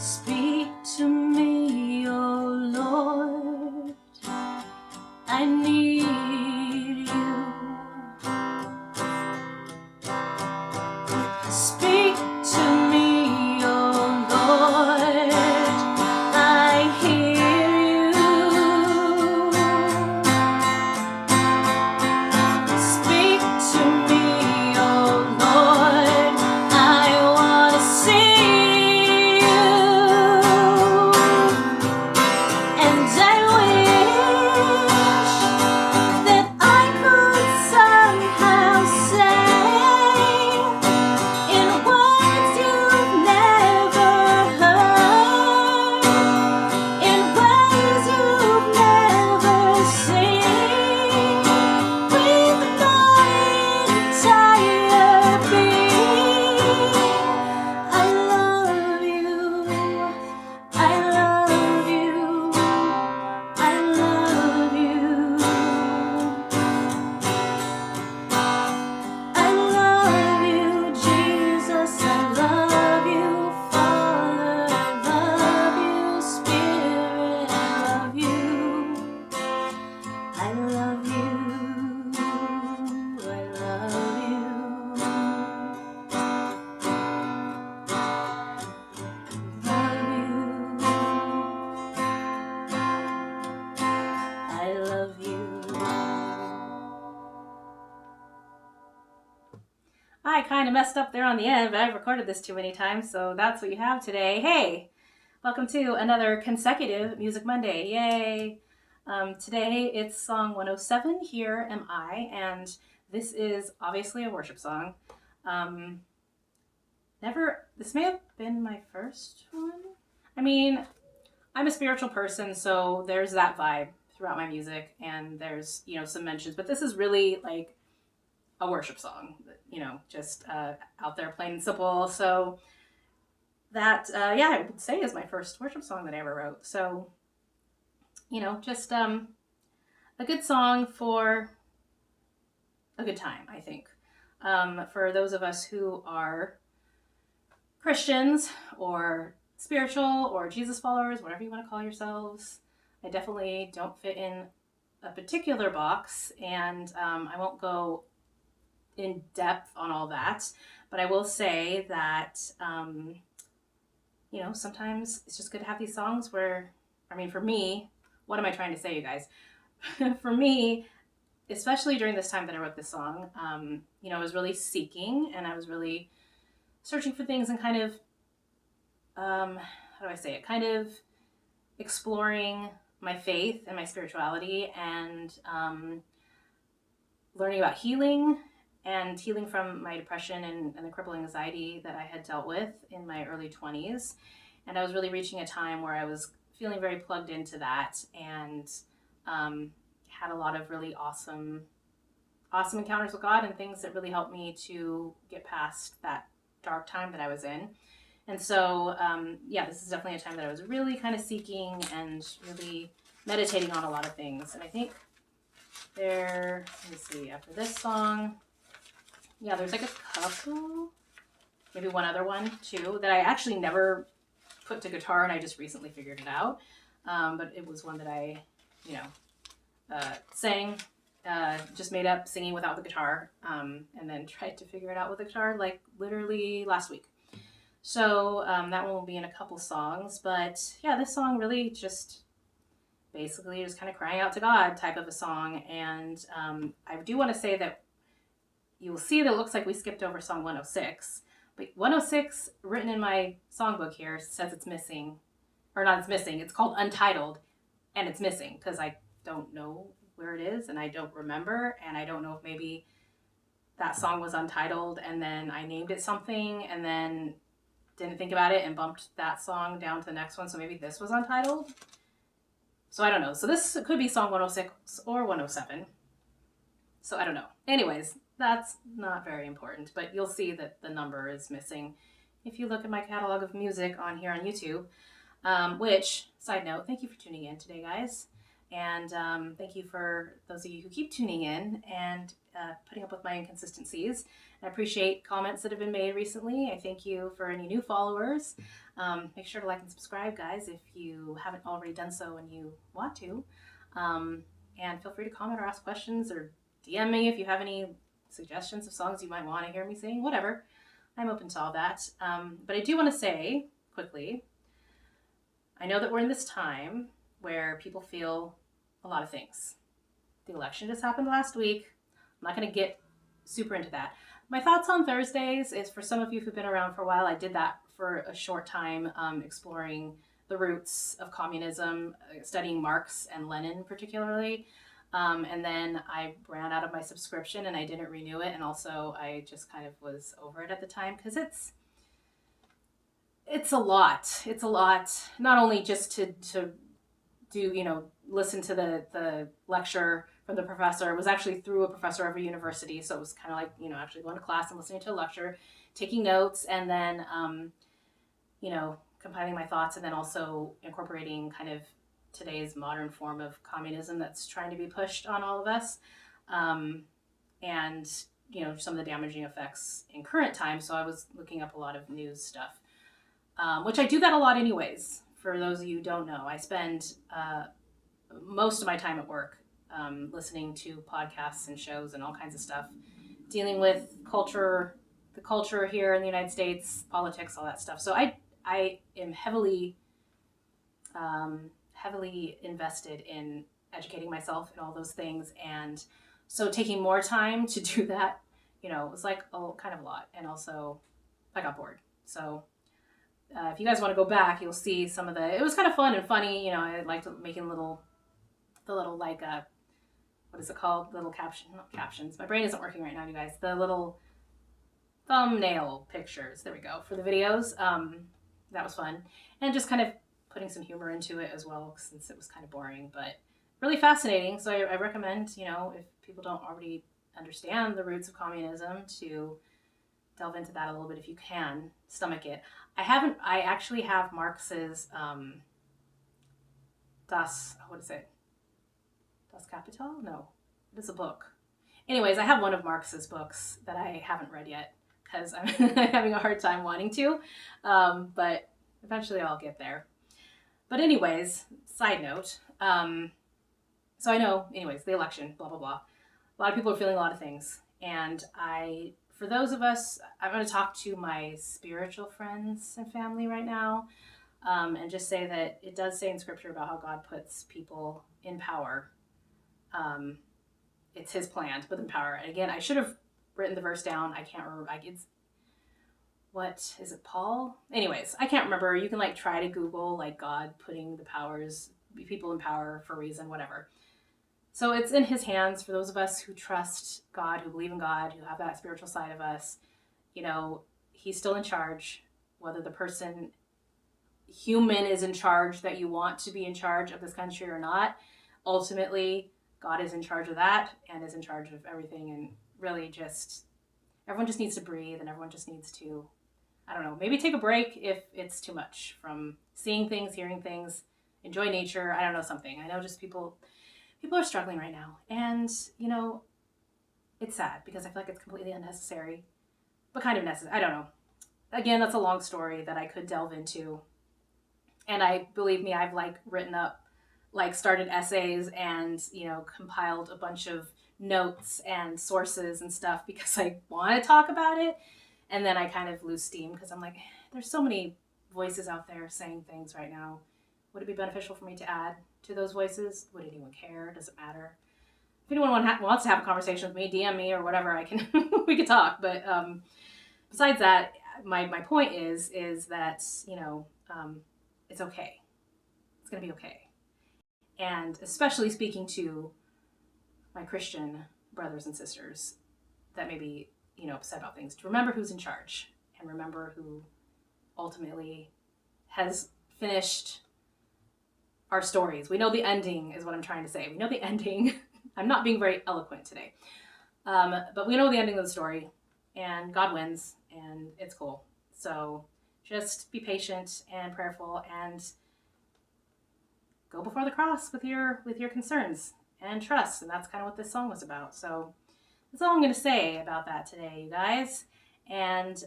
Speak to me, oh Lord, I need you. Speak to me, oh Lord, I hear you. Speak to me, oh Lord, I want to see you. And I wish that I could somehow say in words you've never heard, in ways you've never seen, with my entire being. I love you, I love you, I love you. I love you, Jesus, I love you, Father, I love you, Spirit, I love you. I love you, I love you. I love you. I kind of messed up there on the end, but I've recorded this too many times, so that's what you have today. Hey, welcome to another consecutive Music Monday. Yay! Today it's song 107, Here Am I, and this is obviously a worship song. This may have been my first one. I mean, I'm a spiritual person, so there's that vibe throughout my music, and there's, some mentions, but this is really like a worship song, just out there plain and simple. So that, I would say is my first worship song that I ever wrote. So, just a good song for a good time, I think. For those of us who are Christians or spiritual or Jesus followers, whatever you want to call yourselves, I definitely don't fit in a particular box, and I won't go in depth on all that, but I will say that sometimes it's just good to have these songs where, for me, what am I trying to say, you guys? For me, especially during this time that I wrote this song, I was really seeking, and I was really searching for things and kind of how do I say it, kind of exploring my faith and my spirituality, and learning about healing and healing from my depression and the crippling anxiety that I had dealt with in my early 20s. And I was really reaching a time where I was feeling very plugged into that, and had a lot of really awesome encounters with God and things that really helped me to get past that dark time that I was in. And so, this is definitely a time that I was really kind of seeking and really meditating on a lot of things. And I think let me see, after this song, there's like a couple, maybe one other one too, that I actually never put to guitar, and I just recently figured it out. But it was one that I, sang, just made up singing without the guitar, and then tried to figure it out with the guitar like literally last week. So that one will be in a couple songs, but this song really just basically just kind of crying out to God type of a song. And I do want to say that you will see that it looks like we skipped over song 106, but 106 written in my songbook here says it's missing, or not, it's missing. It's called Untitled, and it's missing because I don't know where it is, and I don't remember, and I don't know if maybe that song was untitled and then I named it something and then didn't think about it and bumped that song down to the next one. So maybe this was untitled. So I don't know. So this could be song 106 or 107. So I don't know. Anyways, that's not very important, but you'll see that the number is missing if you look at my catalog of music on here on YouTube, which, side note, thank you for tuning in today, guys. And thank you for those of you who keep tuning in and putting up with my inconsistencies. I appreciate comments that have been made recently. I thank you for any new followers. Make sure to like and subscribe, guys, if you haven't already done so and you want to. And feel free to comment or ask questions or DM me if you have any suggestions of songs you might want to hear me sing, whatever. I'm open to all that. But I do want to say quickly, I know that we're in this time where people feel a lot of things. The election just happened last week. I'm not going to get super into that. My thoughts on Thursdays is, for some of you who've been around for a while, I did that for a short time, exploring the roots of communism, studying Marx and Lenin particularly. And then I ran out of my subscription and I didn't renew it. And also I just kind of was over it at the time, because it's a lot. It's a lot, not only just to do, listen to the lecture from the professor. It was actually through a professor of a university. So it was kind of like, actually going to class and listening to a lecture, taking notes, and then, compiling my thoughts, and then also incorporating kind of today's modern form of communism that's trying to be pushed on all of us. And, some of the damaging effects in current times. So I was looking up a lot of news stuff, which I do that a lot anyways. For those of you who don't know, I spend most of my time at work listening to podcasts and shows and all kinds of stuff, dealing with the culture here in the United States, politics, all that stuff. So I am heavily invested in educating myself in all those things. And so taking more time to do that, it was like kind of a lot. And also I got bored. So if you guys want to go back, you'll see it was kind of fun and funny. I liked making the little like, what is it called? Little not captions. My brain isn't working right now, you guys. The little thumbnail pictures. There we go. For the videos. That was fun. And just kind of putting some humor into it as well, since it was kind of boring, but really fascinating. So I recommend, if people don't already understand the roots of communism, to delve into that a little bit if you can stomach it. I actually have Marx's Das Kapital? No, it is a book. Anyways, I have one of Marx's books that I haven't read yet, because I'm having a hard time wanting to, but eventually I'll get there. But anyways, side note, so I know, the election, blah, blah, blah. A lot of people are feeling a lot of things. And for those of us, I'm going to talk to my spiritual friends and family right now, and just say that it does say in Scripture about how God puts people in power. It's his plan to put them in power. And again, I should have written the verse down. I can't remember. What is it, Paul? Anyways, I can't remember. You can try to Google God putting people in power for a reason, whatever. So it's in his hands. For those of us who trust God, who believe in God, who have that spiritual side of us, he's still in charge. Whether the person, human, is in charge that you want to be in charge of this country or not, ultimately God is in charge of that and is in charge of everything. And really everyone just needs to breathe, and everyone just needs to, I don't know, maybe take a break if it's too much from seeing things, hearing things, enjoy nature. I don't know, something. I know just people are struggling right now. And, it's sad, because I feel like it's completely unnecessary, but kind of necessary. I don't know. Again, that's a long story that I could delve into. And believe me, I've written up, started essays and, compiled a bunch of notes and sources and stuff, because I want to talk about it. And then I kind of lose steam, because I'm like, there's so many voices out there saying things right now. Would it be beneficial for me to add to those voices? Would anyone care? Does it matter? If anyone wants to have a conversation with me, DM me or whatever, we could talk. But besides that, my point is that, it's okay. It's going to be okay. And especially speaking to my Christian brothers and sisters that may be, upset about things, to remember who's in charge, and remember who ultimately has finished our stories. We know the ending, is what I'm trying to say. We know the ending. I'm not being very eloquent today. But we know the ending of the story, and God wins, and it's cool. So just be patient and prayerful, and go before the cross with your concerns and trust. And that's kind of what this song was about. So that's all I'm going to say about that today, you guys. And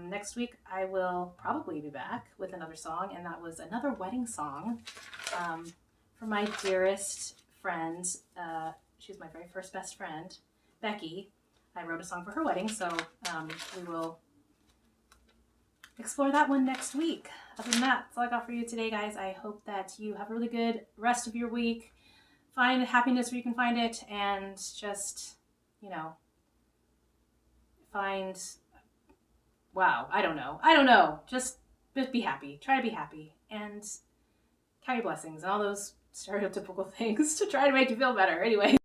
next week I will probably be back with another song, and that was another wedding song for my dearest friend. She's my very first best friend, Becky. I wrote a song for her wedding, so we will explore that one next week. Other than that, that's all I got for you today, guys. I hope that you have a really good rest of your week. Find happiness where you can find it, and just, find, wow, I don't know. Just be happy. Try to be happy, and count your blessings and all those stereotypical things to try to make you feel better. Anyway.